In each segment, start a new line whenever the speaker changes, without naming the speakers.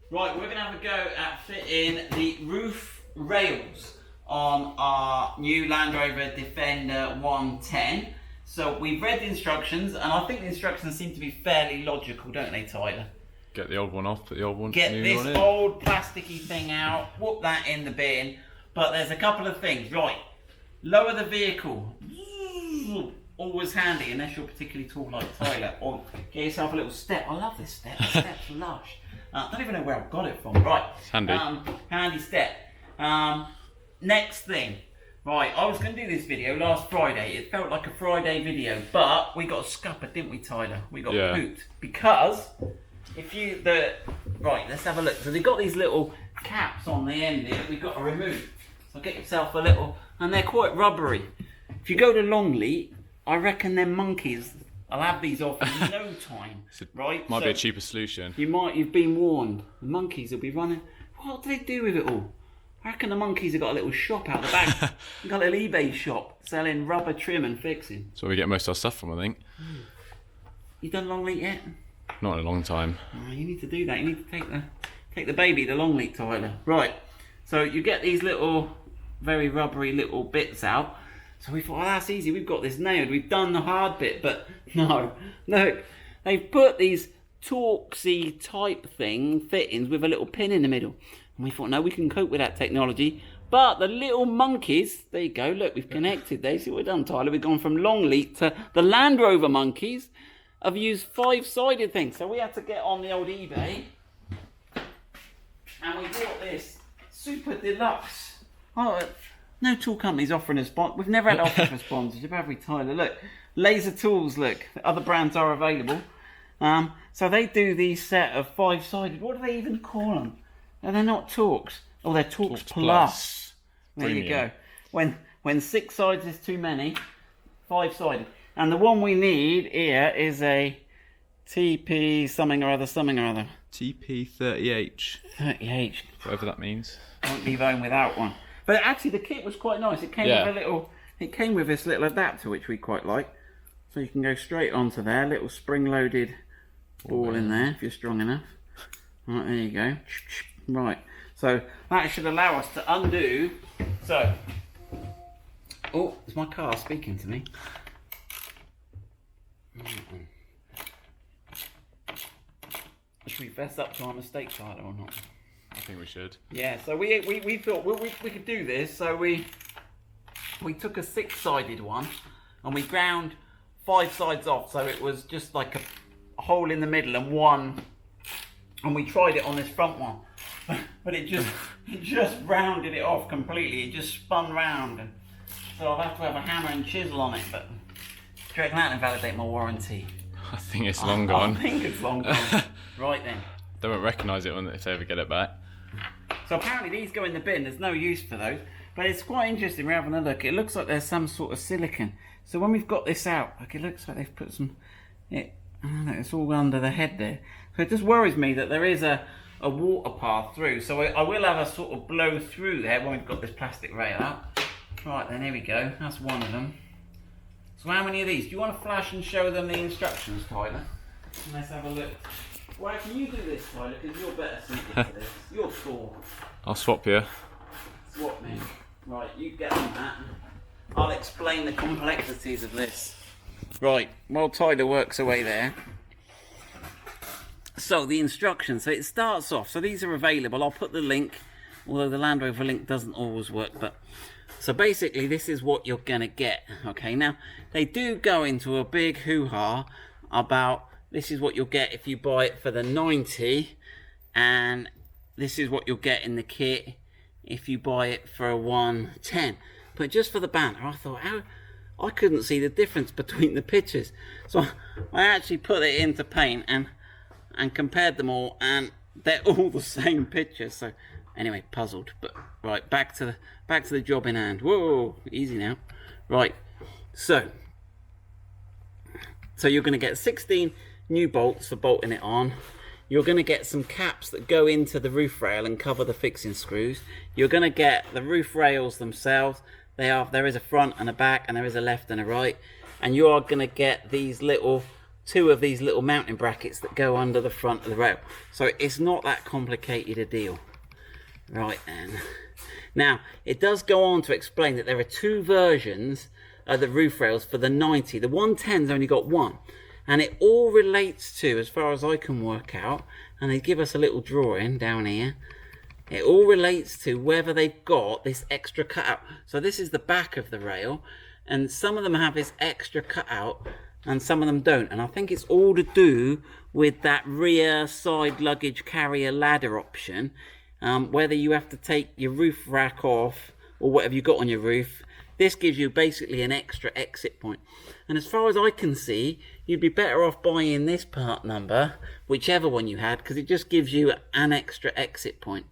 Right, we're going to have a go at fitting the roof rails on our new Land Rover Defender 110. So we've read the instructions, and I think the instructions seem to be fairly logical, don't they, Tyler?
Get the old one off, put the old one
Get
new
this
one in.
old plasticky thing out, whoop that in the bin. But there's a couple of things. Right, lower the vehicle. Always handy, unless you're particularly tall like Tyler. Or get yourself a little step. I love this step. The step's lush. I don't even know where I got it from. Right.
It's handy.
Handy step. Next thing. Right, I was going to do this video last Friday. It felt like a Friday video, but we got scuppered, didn't we, Tyler? We got pooped. Because if you... Right, let's have a look. So they've got these little caps on the end here that we've got to remove. So get yourself a little... And they're quite rubbery. If you go to Longleat, I reckon them monkeys... I'll have these off in no time, right?
Might be a cheaper solution.
You've been warned. The monkeys will be running. What do they do with it all? I reckon the monkeys have got a little shop out the back. They've got a little eBay shop selling rubber trim and fixing.
That's where we get most of our stuff from, I think.
You done Longleat yet?
Not in a long time.
Oh, you need to do that. You need to take the baby to Longleat, Tyler. Right. So you get these little, very rubbery little bits out. So we thought, oh, that's easy, we've got this nailed, we've done the hard bit, but no. Look, they've put these Torxy type thing fittings with a little pin in the middle. And we thought, no, we can cope with that technology. But the little monkeys, there you go, look, we've connected there. See what we've done, Tyler? We've gone from Longleat to the Land Rover monkeys have used 5-sided things. So we had to get on the old eBay. And we bought this super deluxe. Oh, no tool company's offering a sponsor. We've never had offers for sponsorship, have we, Tyler? Look, Laser Tools, look, other brands are available. So they do these set of 5-sided, what do they even call them? No, they're not Torx. Oh, they're Torx Plus. There
Premium.
you go. When 6 sides is too many, 5-sided. And the one we need here is a TP something or other.
TP30H.
30H.
Whatever that means.
Won't leave home without one. But actually, the kit was quite nice. It came with a little. It came with this little adapter, which we quite like. So you can go straight onto there. Little spring-loaded ball in there if you're strong enough. Right, there you go. Right. So that should allow us to undo. So, oh, it's my car speaking to me. Should we fess up to our mistake, Tyler, or not?
I think we should.
Yeah, so we thought we could do this. So we took a 6-sided one and we ground 5 sides off, so it was just like a hole in the middle and one. And we tried it on this front one, but it just rounded it off completely. It just spun round, and so I'll have to have a hammer and chisel on it. But do you reckon that'll invalidate my warranty?
I think it's long gone.
I think it's long gone. Right then.
They won't recognise it if they ever get it back.
So apparently these go in the bin. There's no use for those. But it's quite interesting. We're having a look. It looks like there's some sort of silicone. So when we've got this out, like it looks like they've put some... I don't know, it's all under the head there. So it just worries me that there is a water path through. So I will have a sort of blow through there when we've got this plastic rail out. Right then, here we go. That's one of them. So how many of these? Do you want to flash and show them the instructions, Tyler? Let's have a look. Why can you do this, Tyler? Because you're better suited to this. You're tall.
I'll swap you.
Swap me. Right, you get on that. I'll explain the complexities of this. Right, while Tyler works away there. So the instructions, so it starts off, so these are available. I'll put the link, although the Land Rover link doesn't always work, but so basically this is what you're gonna get. Okay, now they do go into a big hoo-ha about this is what you'll get if you buy it for the 90, and this is what you'll get in the kit if you buy it for a 110. But just for the banter, I thought, I couldn't see the difference between the pictures. So I actually put it into paint and compared them all, and they're all the same picture. So anyway, puzzled. But right, back to the job in hand. Whoa, easy now. Right, so you're going to get 16 new bolts for bolting it on. You're going to get some caps that go into the roof rail and cover the fixing screws. You're going to get the roof rails themselves. There is a front and a back, and there is a left and a right. And you are going to get these little 2 of these little mounting brackets that go under the front of the rail. So it's not that complicated a deal. Right then. Now, it does go on to explain that there are 2 versions of the roof rails for the 90. The 110's only got 1. And it all relates to, as far as I can work out, and they give us a little drawing down here, it all relates to whether they've got this extra cutout. So this is the back of the rail, and some of them have this extra cutout and some of them don't. And I think it's all to do with that rear side luggage carrier ladder option, whether you have to take your roof rack off or whatever you got on your roof. This gives you basically an extra exit point. And as far as I can see, you'd be better off buying this part number, whichever one you had, because it just gives you an extra exit point.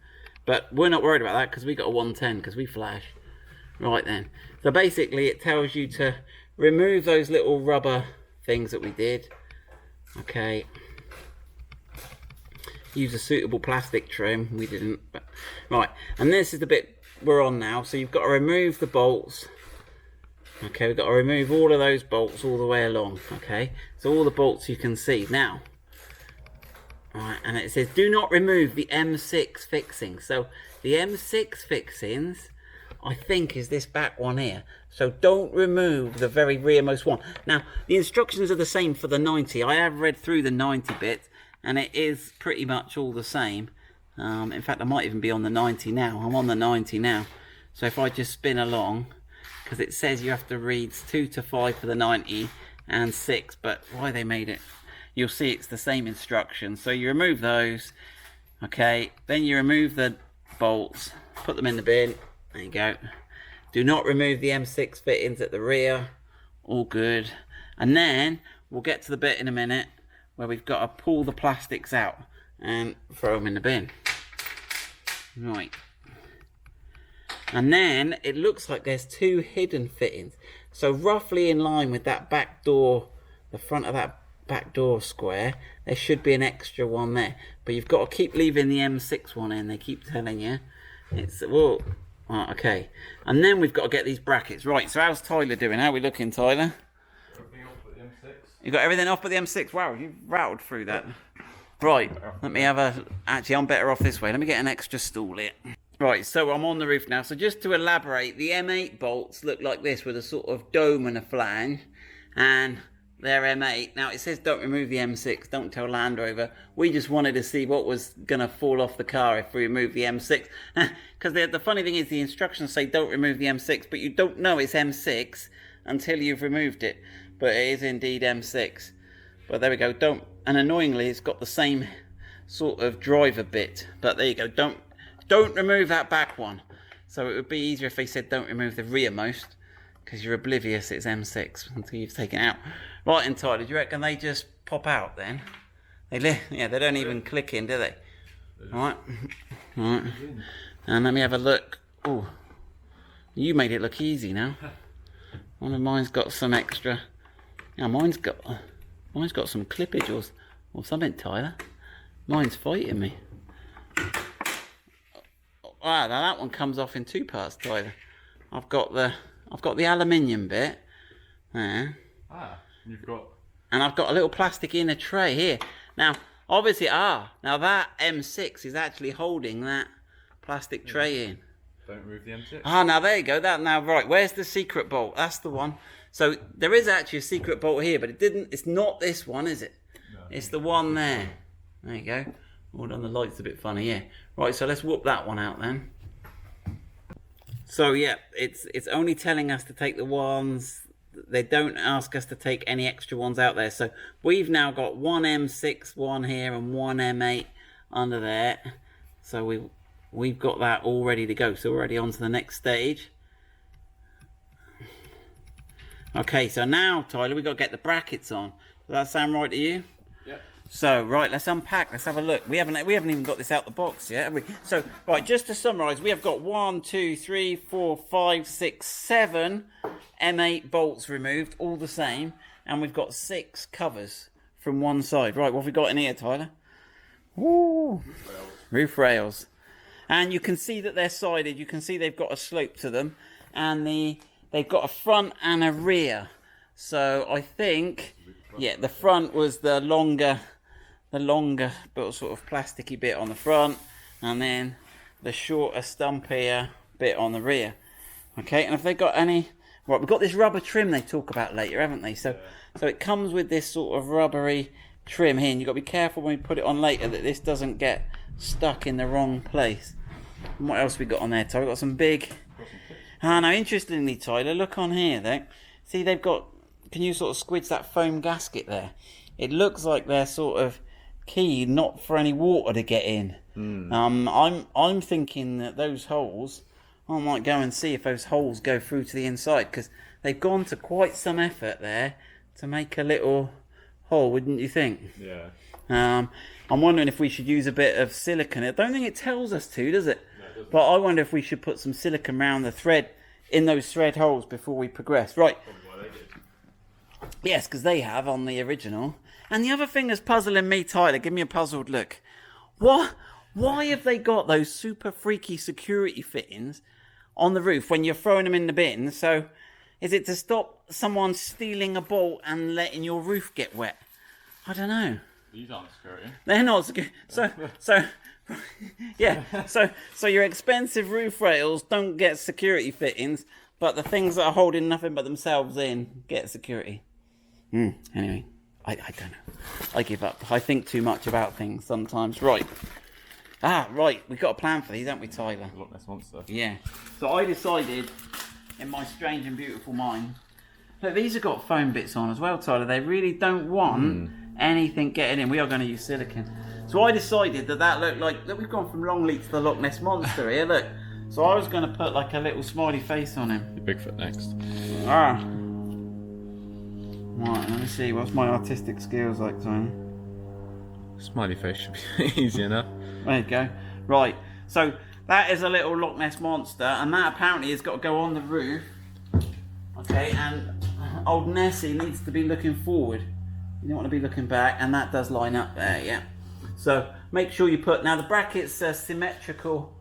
But we're not worried about that because we got a 110 because we flash. Right then. So basically it tells you to remove those little rubber things that we did. Okay. Use a suitable plastic trim. We didn't. But, right. And this is the bit we're on now. So you've got to remove the bolts. Okay, we've got to remove all of those bolts all the way along. Okay. So all the bolts you can see. Now. Right, and it says do not remove the M6 fixings. So the M6 fixings, I think, is this back one here. So don't remove the very rearmost one. Now the instructions are the same for the 90. I have read through the 90 bit and it is pretty much all the same. In fact, I might even be on the 90 now. I'm on the 90 now. So if I just spin along, because it says you have to read 2 to 5 for the 90 and 6, but why they made it, you'll see it's the same instructions. So you remove those, okay, then you remove the bolts, put them in the bin, there you go. Do not remove the M6 fittings at the rear, all good. And then we'll get to the bit in a minute where we've got to pull the plastics out and throw them in the bin. Right. And then it looks like there's 2 hidden fittings. So roughly in line with that back door, the front of that back door square, there should be an extra one there, but you've got to keep leaving the M6 one in. They keep telling you it's, whoa, right, okay. And then we've got to get these brackets right. So how's Tyler doing? How are we looking, Tyler?
Everything off but the M6.
You got everything off but the M6. Wow, you've rattled through that. Right, let me have a, actually I'm better off this way. Let me get an extra stool here. Right, so I'm on the roof now. So just to elaborate, the M8 bolts look like this with a sort of dome and a flange, and they're M8. Now it says don't remove the M6, don't tell Land Rover. We just wanted to see what was going to fall off the car if we remove the M6. Because the funny thing is the instructions say don't remove the M6, but you don't know it's M6 until you've removed it. But it is indeed M6. But there we go, don't, and annoyingly it's got the same sort of driver bit. But there you go, don't remove that back one. So it would be easier if they said don't remove the rearmost, because you're oblivious it's M6 until you've taken it out. Right, and Tyler, do you reckon they just pop out then? Yeah, they don't even click in, do they? Right. Right. And let me have a look. Oh, you made it look easy now. One of mine's got some extra. Now mine's got some clippage or something, Tyler. Mine's fighting me. Wow, now that one comes off in 2 parts, Tyler. I've got the aluminium bit there.
You've got,
and I've got a little plastic inner tray here. Now, obviously, now that M6 is actually holding that plastic tray in.
don't remove the M6.
Now there you go. Right, where's the secret bolt? That's the one. So there is actually a secret bolt here, but it's not this one, is it?
No.
It's the one there. There you go. Hold on, the light's a bit funny, yeah. Right, so let's whoop that one out then. So yeah, it's only telling us to take the ones. They don't ask us to take any extra ones out there. So we've now got one M6 one here and one M8 under there. So we've got that all ready to go. So we're already on to the next stage. Okay, so now Tyler, we've got to get the brackets on. Does that sound right to you?
Yep.
So right, let's unpack. Let's have a look. We haven't even got this out the box yet, have we? So right, just to summarise, we have got 1, 2, 3, 4, 5, 6, 7 M8 bolts removed, all the same, and we've got 6 covers from one side. Right, what have we got in here, Tyler? Woo! Roof rails. And you can see that they're sided. You can see they've got a slope to them, and they've got a front and a rear. So I think Yeah, the front was the longer but sort of plasticky bit on the front, and then the shorter, stumpier bit on the rear. Okay, and if they got any, right, we've got this rubber trim they talk about later, haven't they? So it comes with this sort of rubbery trim here, and you've got to be careful when we put it on later that this doesn't get stuck in the wrong place. And what else we got on there, Tyler? We've got some big... now interestingly, Tyler, look on here, though. See, they've got... Can you sort of squidge that foam gasket there? It looks like they're sort of keyed not for any water to get in. I'm thinking that those holes... I might go and see if those holes go through to the inside, because they've gone to quite some effort there to make a little hole, wouldn't you think?
Yeah.
I'm wondering if we should use a bit of silicone. I don't think it tells us to, does it? No, it doesn't. But I wonder if we should put some silicone around the thread, in those thread holes before we progress. Right. Yes, because they have on the original. And the other thing that's puzzling me, Tyler, give me a puzzled look. Why have they got those super freaky security fittings on the roof when you're throwing them in the bin? So, is it to stop someone stealing a bolt and letting your roof get wet? I don't know.
These aren't security.
They're not security. So, yeah. So your expensive roof rails don't get security fittings, but the things that are holding nothing but themselves in get security. Anyway, I don't know. I give up. I think too much about things sometimes. Right. Right. We've got a plan for these, haven't we, Tyler?
Loch Ness Monster.
Yeah. So I decided, in my strange and beautiful mind, look, these have got foam bits on as well, Tyler. They really don't want anything getting in. We are going to use silicone. So I decided that looked like... Look, we've gone from Longleat to the Loch Ness Monster here, look. So I was going to put like a little smiley face on him.
Your Bigfoot next.
Right, let me see. What's my artistic skills like, Tony?
Smiley face should be easy enough.
There you go. Right, so that is a little Loch Ness Monster, and that apparently has got to go on the roof. Okay, and old Nessie needs to be looking forward. You don't want to be looking back, and that does line up there, yeah. So make sure you put... Now the brackets are symmetrical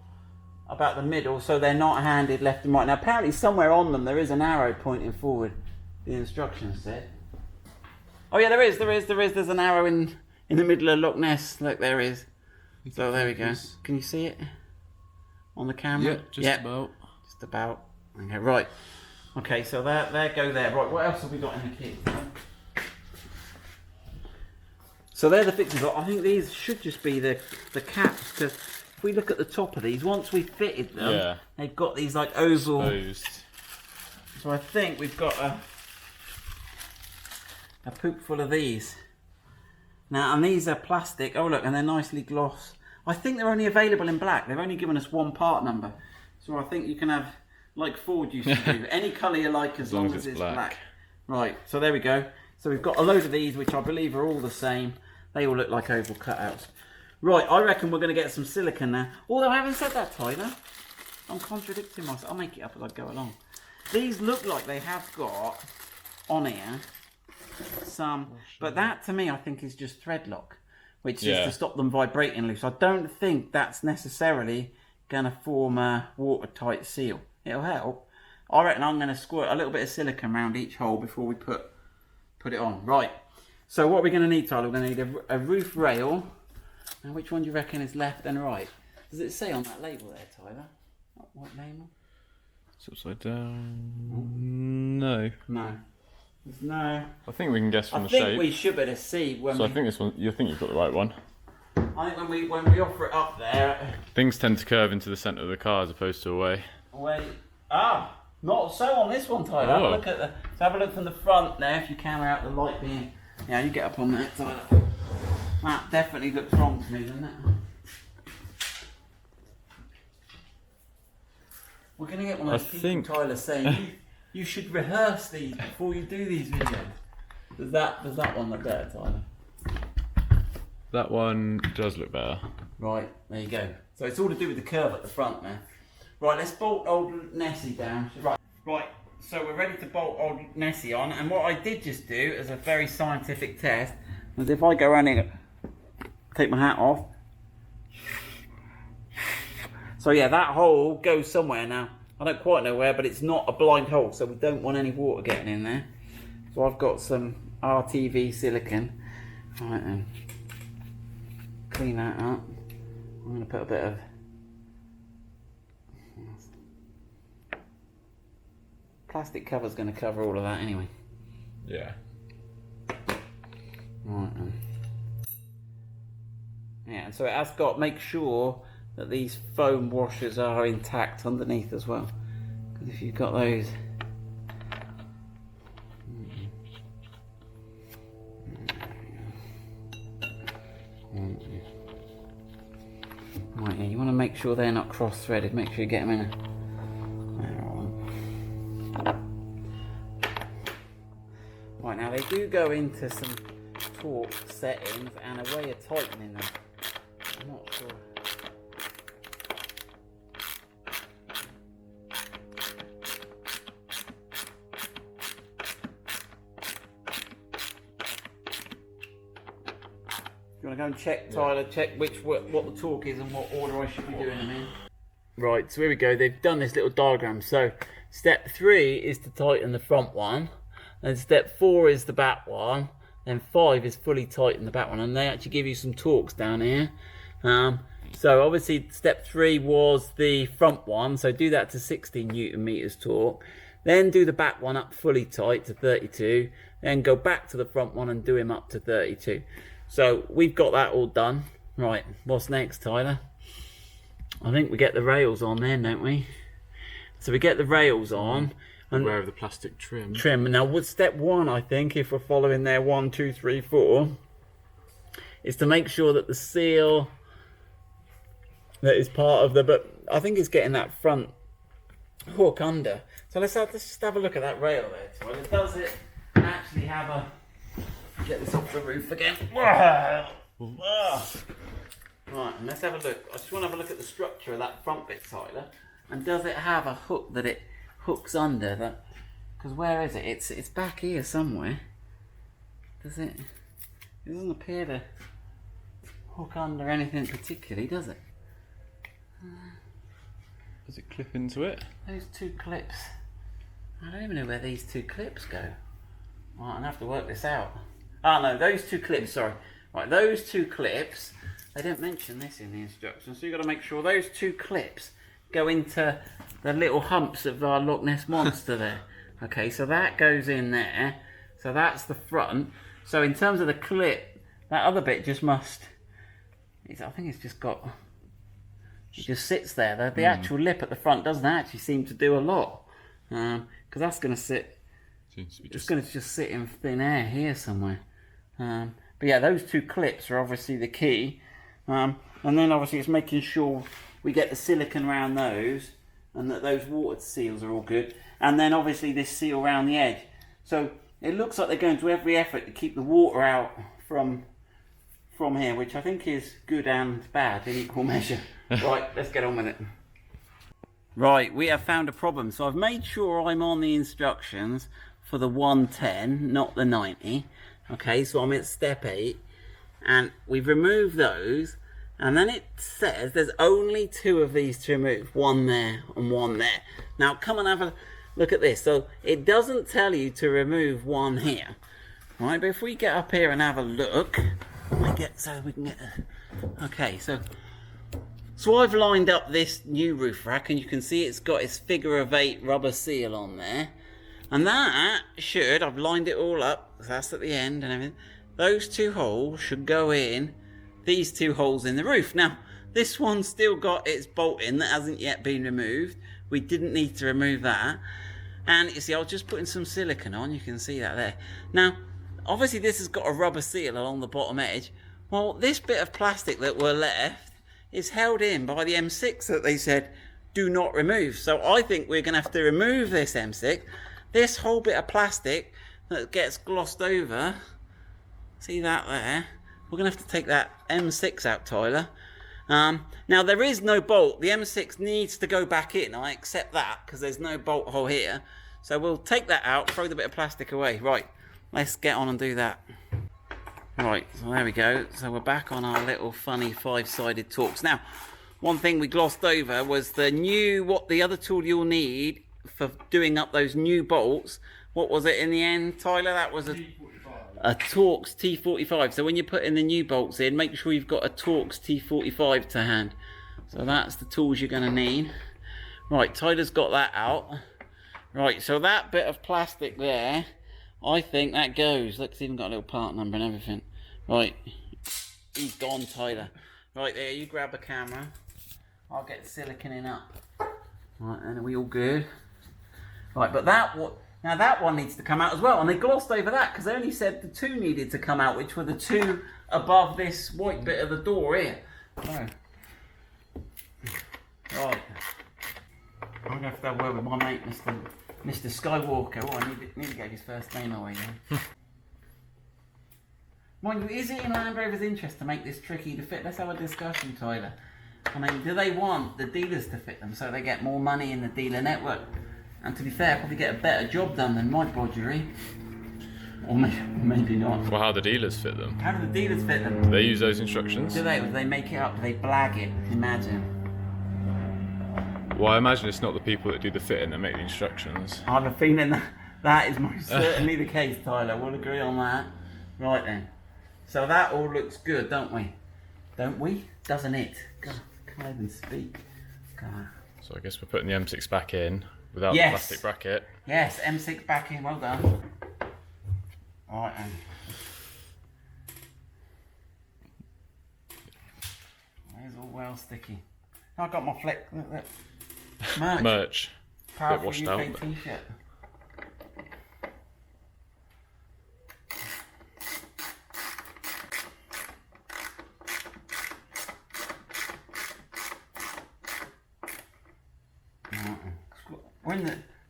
about the middle, so they're not handed left and right. Now apparently somewhere on them there is an arrow pointing forward, the instructions said. Oh yeah, there is. There's an arrow in the middle of Loch Ness. Look, there is. So there we go. Can you see it on the camera?
Yeah, just about.
Just about. Okay, right. Okay, so there go there. Right, what else have we got in the kit? So they're the fixings. I think these should just be the caps, because if we look at the top of these, once we've fitted them, they've got these like oval. Exposed. So I think we've got a poop full of these. Now, and these are plastic. Oh look, and they're nicely glossed. I think they're only available in black. They've only given us one part number. So I think you can have, like Ford used to do, any colour you like as long as it's black. Right, so there we go. So we've got a load of these, which I believe are all the same. They all look like oval cutouts. Right, I reckon we're going to get some silicone now. Although I haven't said that, Tyler. I'm contradicting myself. I'll make it up as I go along. These look like they have got on here some, but that to me I think is just thread lock, which is to stop them vibrating loose. I don't think that's necessarily going to form a watertight seal. It'll help. I reckon I'm going to squirt a little bit of silicone around each hole before we put it on. Right, so what we're going to need, Tyler, we're going to need a roof rail. Now which one do you reckon is left and right? Does it say on that label there, Tyler? What name?
It's upside down. No.
No.
I think we can guess from the shape.
I think we should better see when.
So I think this one. You think you've got the right one.
I think when we offer it up there.
Things tend to curve into the centre of the car as opposed to away.
Not so on this one, Tyler. Have a look at have a look from the front there, if you can, without the light being. Yeah, you get up on that, Tyler. That definitely looks wrong to me, doesn't it? We're gonna get one of those people, Tyler, saying you should rehearse these before you do these videos. Does that one look better, Tyler?
That one does look better.
Right, there you go. So it's all to do with the curve at the front now. Right, let's bolt old Nessie down. Right, so we're ready to bolt old Nessie on, and what I did just do as a very scientific test was, if I go around here, take my hat off. So yeah, that hole goes somewhere now. I don't quite know where, but it's not a blind hole, so we don't want any water getting in there. So I've got some RTV silicone. Right then, clean that up. I'm going to put a bit of plastic cover's going to cover all of that anyway.
Yeah.
Right then. Yeah, and so it has got, make sure that these foam washers are intact underneath as well. Because if you've got those... Right, yeah, you want to make sure they're not cross-threaded. Make sure you get them in a... Right, now they do go into some torque settings and a way of tightening them. I'm not sure. You want to go and check, Tyler, check what the torque is and what order I should be doing them in? Right, so here we go. They've done this little diagram. So step 3 is to tighten the front one, and step 4 is the back one, then 5 is fully tighten the back one, and they actually give you some torques down here. So obviously step 3 was the front one, so do that to 16 Newton meters torque. Then do the back one up fully tight to 32, then go back to the front one and do him up to 32. So we've got that all done. Right, what's next, Tyler? I think we get the rails on then, don't we? So we get the rails on. And
beware of the plastic trim.
Now, with step 1, I think, if we're following there 1, 2, 3, 4, is to make sure that the seal that is part of the, but I think it's getting that front hook under. So let's just have a look at that rail there, Tyler. Does it actually have a... Get this off the roof again. Right, and let's have a look. I just want to have a look at the structure of that front bit, Tyler. And does it have a hook that it hooks under? That, because where is it? It's back here somewhere. Does it? It doesn't appear to hook under anything particularly, does it?
Does it clip into it?
Those 2 clips. I don't even know where these 2 clips go. Right, I'm gonna have to work this out. Oh no, those 2 clips, sorry. Right, those 2 clips, they don't mention this in the instructions, so you've got to make sure those 2 clips go into the little humps of our Loch Ness Monster there. Okay, so that goes in there. So that's the front. So in terms of the clip, that other bit just must... I think it's just got... It just sits there. The actual lip at the front doesn't actually seem to do a lot. Because that's going to sit... It's going to just sit in thin air here somewhere. But yeah, those 2 clips are obviously the key. And then obviously it's making sure we get the silicone around those and that those water seals are all good. And then obviously this seal around the edge. So it looks like they're going to every effort to keep the water out from here, which I think is good and bad in equal measure. Right, let's get on with it. Right, we have found a problem. So I've made sure I'm on the instructions for the 110, not the 90. Okay, so I'm at step 8, and we've removed those, and then it says there's only 2 of these to remove, 1 there and 1 there. Now come and have a look at this. So it doesn't tell you to remove 1 here, right? But if we get up here and have a look, so we can get. Okay, so I've lined up this new roof rack, and you can see it's got its figure of 8 rubber seal on there. And that should, I've lined it all up, so that's at the end and everything. Those 2 holes should go in these 2 holes in the roof. Now, this one's still got its bolt in that hasn't yet been removed. We didn't need to remove that. And you see, I was just putting some silicone on, you can see that there. Now, obviously this has got a rubber seal along the bottom edge. Well, this bit of plastic that we're left is held in by the M6 that they said do not remove. So I think we're going to have to remove this M6. This whole bit of plastic that gets glossed over, see that there? We're going to have to take that M6 out, Tyler. Now there is no bolt. The M6 needs to go back in. I accept that because there's no bolt hole here. So we'll take that out, throw the bit of plastic away. Right, let's get on and do that. Right, so there we go. So we're back on our little funny 5-sided torques. Now, one thing we glossed over was what the other tool you'll need for doing up those new bolts. What was it in the end, Tyler? That was a a Torx T45. So when you're putting the new bolts in, make sure you've got a Torx T45 to hand. So that's the tools you're going to need. Right, Tyler's got that out. Right, so that bit of plastic there, I think that goes. Look, it's even got a little part number and everything. Right, he's gone, Tyler. Right there, you grab the camera. I'll get the siliconing up. Right, and are we all good? Right, but now that one needs to come out as well. And they glossed over that because they only said the two needed to come out, which were the two above this white bit of the door here. So, right. I'm going to have to have a word with my mate, Mr. Skywalker. Oh, I need to get his first name away now. Mind you, is it in Land Rover's interest to make this tricky to fit? Let's have a discussion, Tyler. I mean, do they want the dealers to fit them so they get more money in the dealer network? And to be fair, probably get a better job done than my bodgery. Or maybe not.
Well, how do the dealers fit them?
How do the dealers fit them?
Do they use those instructions?
Do they make it up? Do they blag it? Imagine.
Well, I imagine it's not the people that do the fitting that make the instructions.
I have a feeling that is most certainly the case, Tyler. We'll agree on that. Right then. So that all looks good, don't we? Don't we? Doesn't it? God, can't even speak. God.
So I guess we're putting the M6 back in without the plastic bracket.
Yes, M6 back in. Well done. Right then. It's all well sticky. I got my flick. Look.
Merch.
Powerful
Bit washed
UK
out.
T-shirt.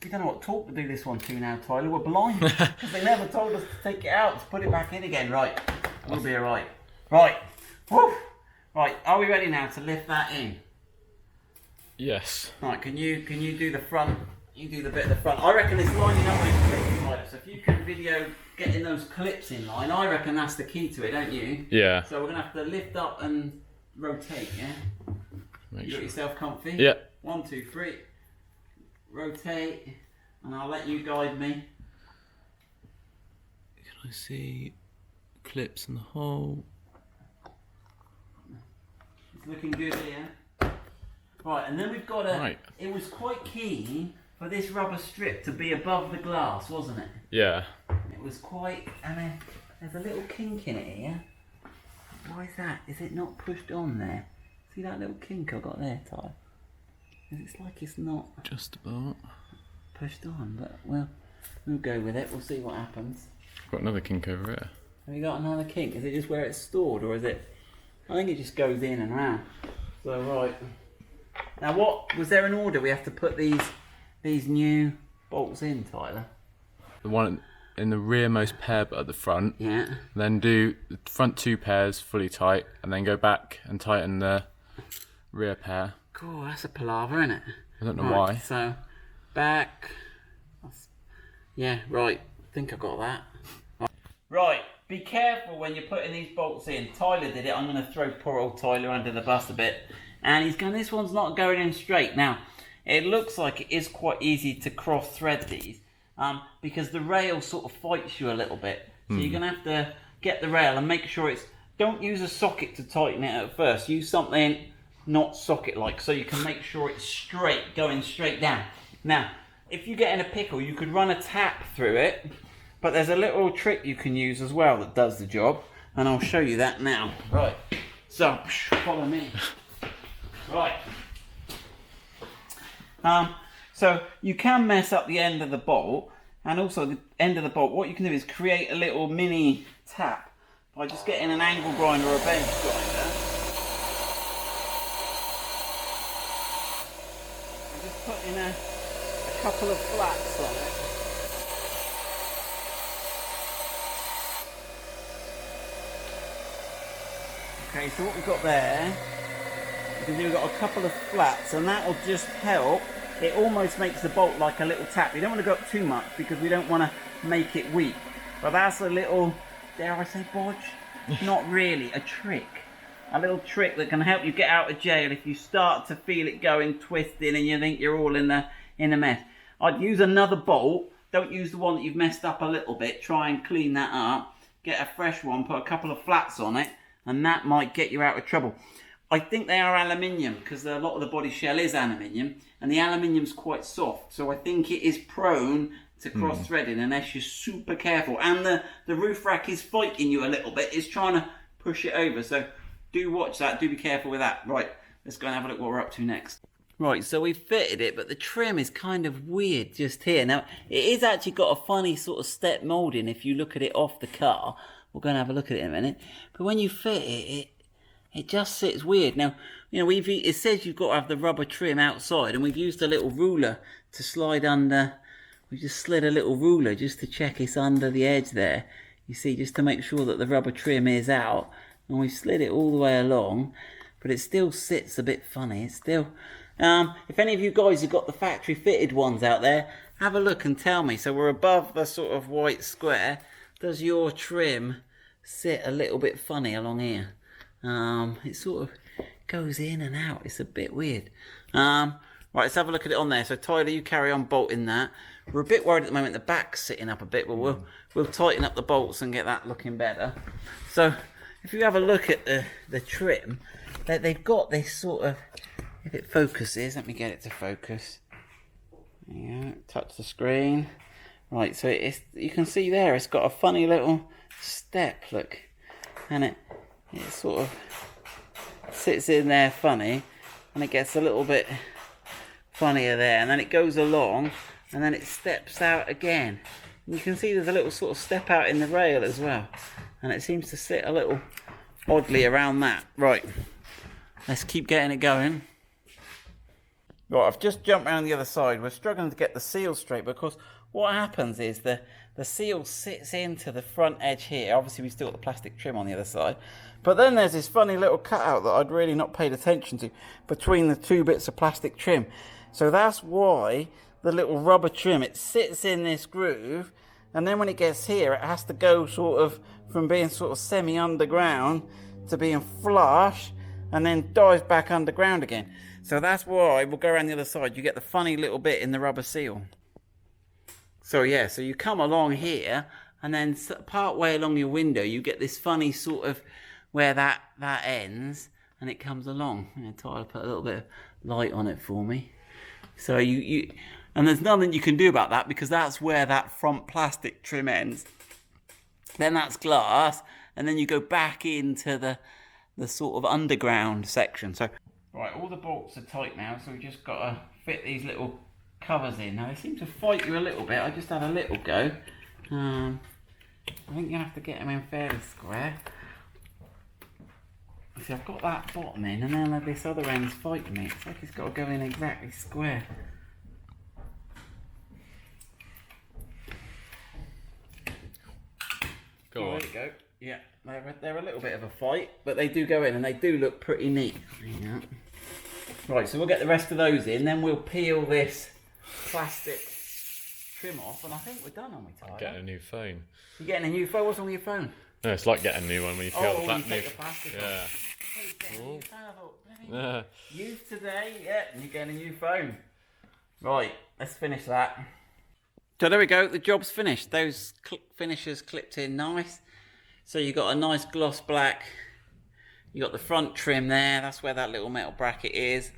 We don't know what torque to do this one to now, Tyler. We're blind because they never told us to take it out to put it back in again. Right, we'll be alright. Right, woo. Right. Are we ready now to lift that in?
Yes.
Right. Can you do the front? You do the bit of the front. I reckon it's lining up those clips, Tyler. So if you can video getting those clips in line, I reckon that's the key to it, don't you?
Yeah.
So we're gonna have to lift up and rotate. Yeah.
Make
You got
sure.
yourself comfy?
Yeah.
1, 2, 3. Rotate, and I'll let you guide me.
Can I see clips in the hole?
It's looking good here. Right, and then we've got a...
Right.
It was quite keen for this rubber strip to be above the glass, wasn't it?
Yeah.
It was quite... I mean, there's a little kink in it here. Why is that? Is it not pushed on there? See that little kink I got there, Ty? It's like it's not
Just about.
pushed on, but well, we'll go with it. We'll see what happens.
Got another kink over here.
Have you got another kink? Is it just where it's stored, or is it... I think it just goes in and around. So, right. Now, what... Was there an order we have to put these new bolts in, Tyler?
The one in the rearmost pair but at the front.
Yeah.
Then do the front 2 pairs fully tight, and then go back and tighten the rear pair.
Cool, that's a palaver, isn't it?
I don't know why.
So, back... Yeah, right. I think I got that. Right, be careful when you're putting these bolts in. Tyler did it. I'm going to throw poor old Tyler under the bus a bit. And he's going, this one's not going in straight. Now, it looks like it is quite easy to cross-thread these. Because the rail sort of fights you a little bit. So you're going to have to get the rail and make sure it's... Don't use a socket to tighten it at first. Use something not socket-like so you can make sure it's straight, going straight down. Now, if you get in a pickle, you could run a tap through it. But there's a little trick you can use as well that does the job. And I'll show you that now. Right. So, follow me. Right. So you can mess up the end of the bolt, and also the end of the bolt. What you can do is create a little mini tap by just getting an angle grinder or a bench grinder. And just putting a couple of flats on it. Okay, so what we've got there, you can do, we've got a couple of flats, and that will just help. It almost makes the bolt like a little tap. You don't want to go up too much because we don't want to make it weak. But that's a little, dare I say bodge? Not really, a trick. A little trick that can help you get out of jail if you start to feel it going twisting and you think you're all in a mess. I'd use another bolt. Don't use the one that you've messed up a little bit. Try and clean that up. get a fresh one, put a couple of flats on it, and that might get you out of trouble. I think they are aluminium because a lot of the body shell is aluminium, and the aluminium's quite soft, so I think it is prone to cross-threading unless you're super careful. And the roof rack is fighting you a little bit, it's trying to push it over, so do watch that, do be careful with that. Right, let's go and have a look what we're up to next. Right, so we've fitted it, but the trim is kind of weird just here. Now, it is actually got a funny sort of step moulding if you look at it off the car. We're going to have a look at it in a minute. But when you fit it, it just sits weird. Now, you know, it says you've got to have the rubber trim outside, and we've used a little ruler to slide under. We just slid a little ruler just to check it's under the edge there. You see, just to make sure that the rubber trim is out. And we've slid it all the way along, but it still sits a bit funny. It's still... if any of you guys have got the factory fitted ones out there, have a look and tell me. So we're above the sort of white square. Does your trim sit a little bit funny along here? It sort of goes in and out. It's a bit weird. Right, let's have a look at it on there. So Tyler, you carry on bolting that. We're a bit worried at the moment the back's sitting up a bit, but we'll tighten up the bolts and get that looking better. So if you have a look at the trim, they've got this sort of... If it focuses, let me get it to focus. Yeah, touch the screen. Right, so you can see there, it's got a funny little step, look. And it sort of sits in there funny, and it gets a little bit funnier there. And then it goes along, and then it steps out again. And you can see there's a little sort of step out in the rail as well. And it seems to sit a little oddly around that. Right, let's keep getting it going. Right, I've just jumped around the other side. We're struggling to get the seal straight because what happens is the seal sits into the front edge here. Obviously, we've still got the plastic trim on the other side. But then there's this funny little cutout that I'd really not paid attention to between the two bits of plastic trim. So that's why the little rubber trim, it sits in this groove. And then when it gets here, it has to go sort of from being sort of semi-underground to being flush and then dives back underground again. So that's why we'll go around the other side. You get the funny little bit in the rubber seal. So yeah, so you come along here, and then part way along your window, you get this funny sort of where that ends, and it comes along. Tyler put a little bit of light on it for me. So and there's nothing you can do about that because that's where that front plastic trim ends. Then that's glass, and then you go back into the sort of underground section. So. Right, all the bolts are tight now, so we've just got to fit these little covers in. Now, they seem to fight you a little bit. I just had a little go. I think you have to get them in fairly square. See, I've got that bottom in, and then this other end's fighting me. It's like it's got to go in exactly square.
Go on.
There we go. Yeah, they're a little bit of a fight, but they do go in, and they do look pretty neat. Yeah. Right, so we'll get the rest of those in, then we'll peel this plastic trim off, and I think we're done, aren't we, Tyler?
Getting a new phone.
You're getting a new phone? What's wrong with your phone?
No, it's like getting a new one when you peel the
plastic
yeah.
off. Yeah. Youth today, yeah, and you're getting a new phone. Right, let's finish that. So there we go, the job's finished. Those finishers clipped in nice. So you got a nice gloss black. You got the front trim there, that's where that little metal bracket is.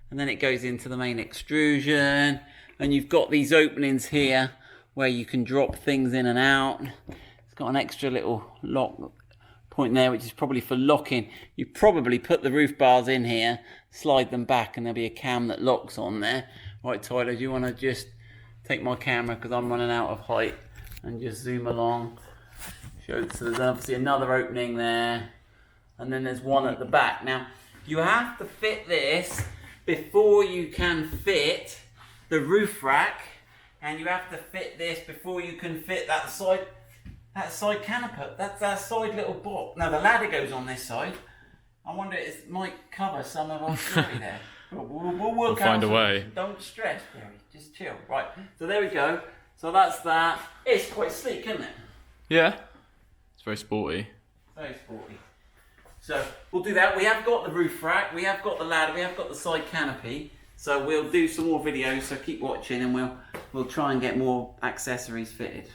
And then it goes into the main extrusion. And you've got these openings here where you can drop things in and out. It's got an extra little lock point there, which is probably for locking. You probably put the roof bars in here, slide them back, and there'll be a cam that locks on there. Right, Tyler, do you want to just take my camera because I'm running out of height and just zoom along? So there's obviously another opening there, and then there's one at the back. Now, you have to fit this before you can fit the roof rack, and you have to fit this before you can fit that side canopy. That's that side little box. Now, the ladder goes on this side. I wonder if it might cover some of our story there. We'll
find a way.
Don't stress, Gary. Just chill. Right, so there we go. So that's that. It's quite sleek, isn't it?
Yeah. It's very sporty.
Very sporty. So we'll do that. We have got the roof rack, we have got the ladder, we have got the side canopy. So we'll do some more videos, so keep watching, and we'll try and get more accessories fitted.